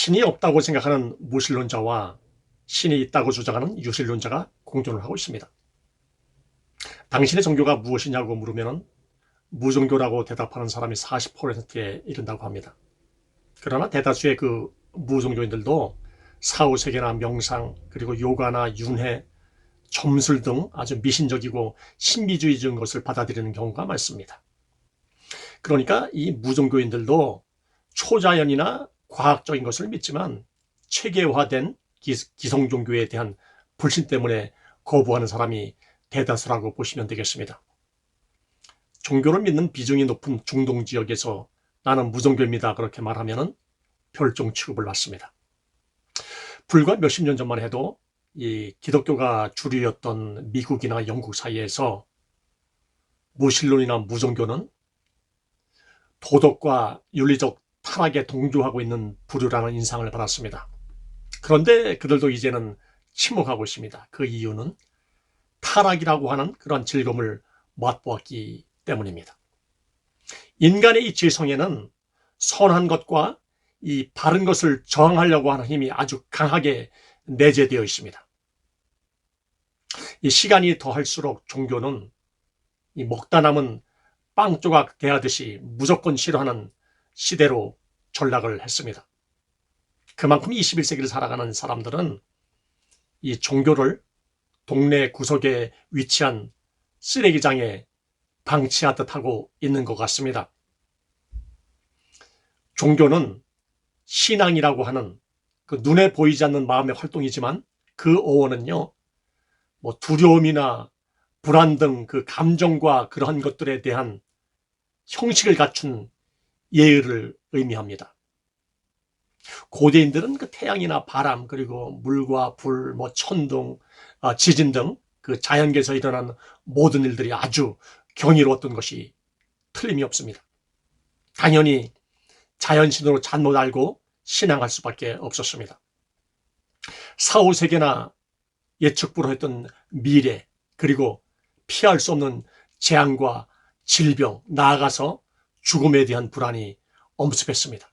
신이 없다고 생각하는 무신론자와 신이 있다고 주장하는 유신론자가 공존을 하고 있습니다. 당신의 종교가 무엇이냐고 물으면 무종교라고 대답하는 사람이 40%에 이른다고 합니다. 그러나 대다수의 그 무종교인들도 사후세계나 명상, 그리고 요가나 윤회, 점술 등 아주 미신적이고 신비주의적인 것을 받아들이는 경우가 많습니다. 그러니까 이 무종교인들도 초자연이나 과학적인 것을 믿지만 체계화된 기성종교에 대한 불신 때문에 거부하는 사람이 대다수라고 보시면 되겠습니다. 종교를 믿는 비중이 높은 중동 지역에서 나는 무종교입니다 그렇게 말하면 별종 취급을 받습니다. 불과 몇십 년 전만 해도 이 기독교가 주류였던 미국이나 영국 사이에서 무신론이나 무종교는 도덕과 윤리적 타락에 동조하고 있는 부류라는 인상을 받았습니다. 그런데 그들도 이제는 침묵하고 있습니다. 그 이유는 타락이라고 하는 그런 즐거움을 맛보았기 때문입니다. 인간의 이 지성에는 선한 것과 이 바른 것을 저항하려고 하는 힘이 아주 강하게 내재되어 있습니다. 이 시간이 더할수록 종교는 이 먹다 남은 빵 조각 대하듯이 무조건 싫어하는 시대로 전락을 했습니다. 그만큼 21세기를 살아가는 사람들은 이 종교를 동네 구석에 위치한 쓰레기장에 방치하듯 하고 있는 것 같습니다. 종교는 신앙이라고 하는 그 눈에 보이지 않는 마음의 활동이지만 그 어원은요, 뭐 두려움이나 불안 등 그 감정과 그러한 것들에 대한 형식을 갖춘 예의를 의미합니다. 고대인들은 그 태양이나 바람, 그리고 물과 불, 뭐 천둥, 지진 등 그 자연계에서 일어난 모든 일들이 아주 경이로웠던 것이 틀림이 없습니다. 당연히 자연신으로 잘못 알고 신앙할 수밖에 없었습니다. 사후세계나 예측 불허했던 미래, 그리고 피할 수 없는 재앙과 질병, 나아가서 죽음에 대한 불안이 엄습했습니다.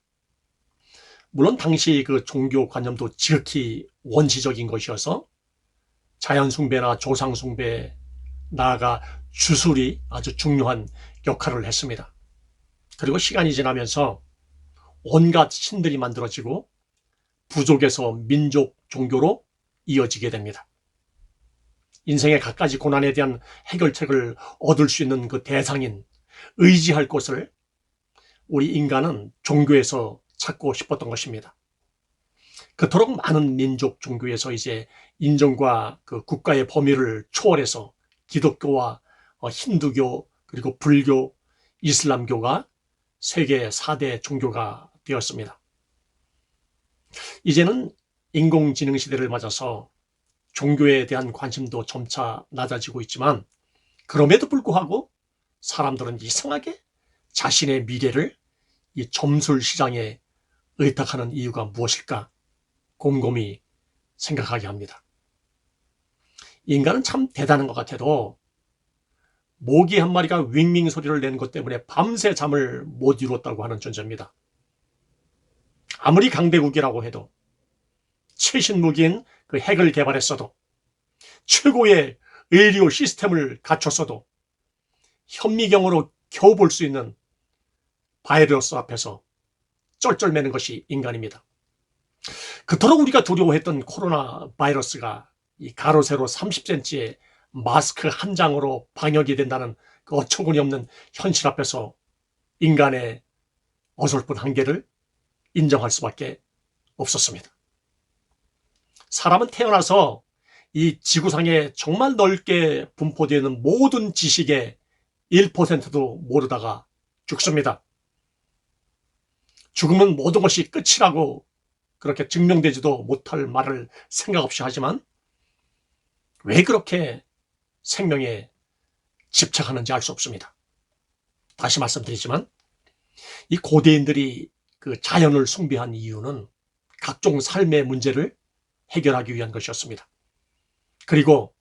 물론 당시 그 종교관념도 지극히 원시적인 것이어서 자연숭배나 조상숭배, 나아가 주술이 아주 중요한 역할을 했습니다. 그리고 시간이 지나면서 온갖 신들이 만들어지고 부족에서 민족 종교로 이어지게 됩니다. 인생의 갖가지 고난에 대한 해결책을 얻을 수 있는 그 대상인, 의지할 곳을 우리 인간은 종교에서 찾고 싶었던 것입니다. 그토록 많은 민족 종교에서 이제 인종과 그 국가의 범위를 초월해서 기독교와 힌두교, 그리고 불교, 이슬람교가 세계 4대 종교가 되었습니다. 이제는 인공지능 시대를 맞아서 종교에 대한 관심도 점차 낮아지고 있지만, 그럼에도 불구하고 사람들은 이상하게 자신의 미래를 이 점술 시장에 의탁하는 이유가 무엇일까 곰곰이 생각하게 합니다. 인간은 참 대단한 것 같아도 모기 한 마리가 윙윙 소리를 내는 것 때문에 밤새 잠을 못 이뤘다고 하는 존재입니다. 아무리 강대국이라고 해도, 최신 무기인 그 핵을 개발했어도, 최고의 의료 시스템을 갖췄어도 현미경으로 겨우 볼 수 있는 바이러스 앞에서 쩔쩔매는 것이 인간입니다. 그토록 우리가 두려워했던 코로나 바이러스가 이 가로 세로 30cm의 마스크 한 장으로 방역이 된다는 그 어처구니 없는 현실 앞에서 인간의 어설픈 한계를 인정할 수밖에 없었습니다. 사람은 태어나서 이 지구상에 정말 넓게 분포되어 있는 모든 지식의 1%도 모르다가 죽습니다. 죽음은 모든 것이 끝이라고 그렇게 증명되지도 못할 말을 생각 없이 하지만 왜 그렇게 생명에 집착하는지 알 수 없습니다. 다시 말씀드리지만 이 고대인들이 그 자연을 숭배한 이유는 각종 삶의 문제를 해결하기 위한 것이었습니다. 그리고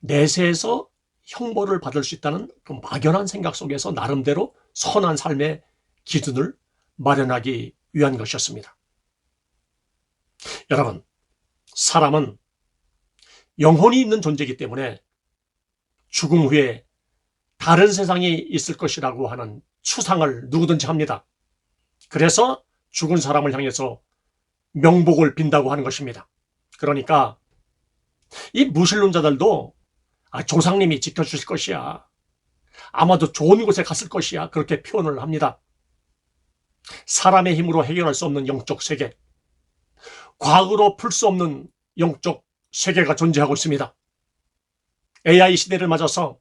내세에서 형벌을 받을 수 있다는 그 막연한 생각 속에서 나름대로 선한 삶의 기준을 마련하기 위한 것이었습니다. 여러분, 사람은 영혼이 있는 존재이기 때문에 죽음 후에 다른 세상이 있을 것이라고 하는 추상을 누구든지 합니다. 그래서 죽은 사람을 향해서 명복을 빈다고 하는 것입니다. 그러니까 이 무신론자들도 조상님이 지켜주실 것이야, 아마도 좋은 곳에 갔을 것이야, 그렇게 표현을 합니다. 사람의 힘으로 해결할 수 없는 영적 세계, 과학으로 풀 수 없는 영적 세계가 존재하고 있습니다. AI 시대를 맞아서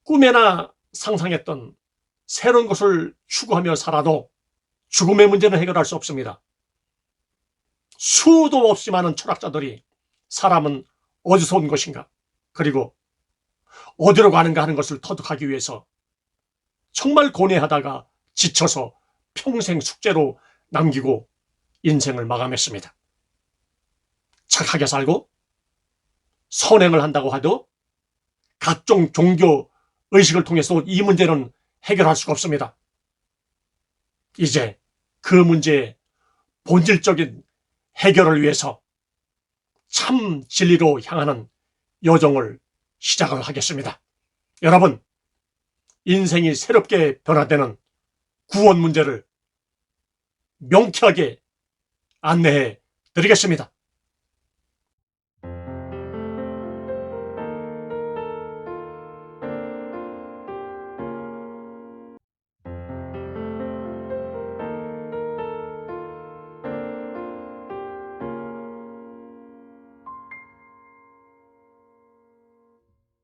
꿈에나 상상했던 새로운 것을 추구하며 살아도 죽음의 문제는 해결할 수 없습니다. 수도 없이 많은 철학자들이 사람은 어디서 온 것인가, 그리고 어디로 가는가 하는 것을 터득하기 위해서 정말 고뇌하다가 지쳐서 평생 숙제로 남기고 인생을 마감했습니다. 착하게 살고 선행을 한다고 해도 각종 종교 의식을 통해서 이 문제는 해결할 수가 없습니다. 이제 그 문제의 본질적인 해결을 위해서 참 진리로 향하는 여정을 시작을 하겠습니다. 여러분, 인생이 새롭게 변화되는 구원 문제를 명쾌하게 안내해 드리겠습니다.